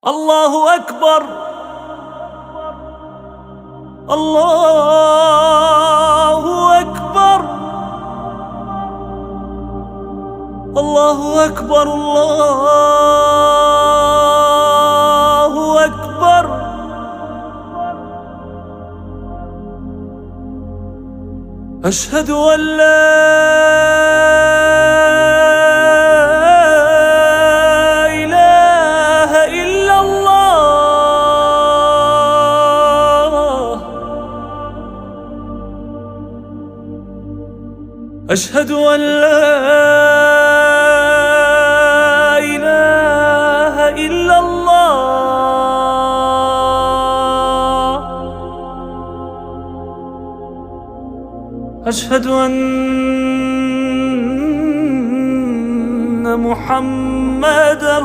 الله أكبر الله أكبر الله أكبر الله أكبر. أشهد أن لا إله إلا الله. أشهد أن لا إله إلا الله. أشهد أن محمدًا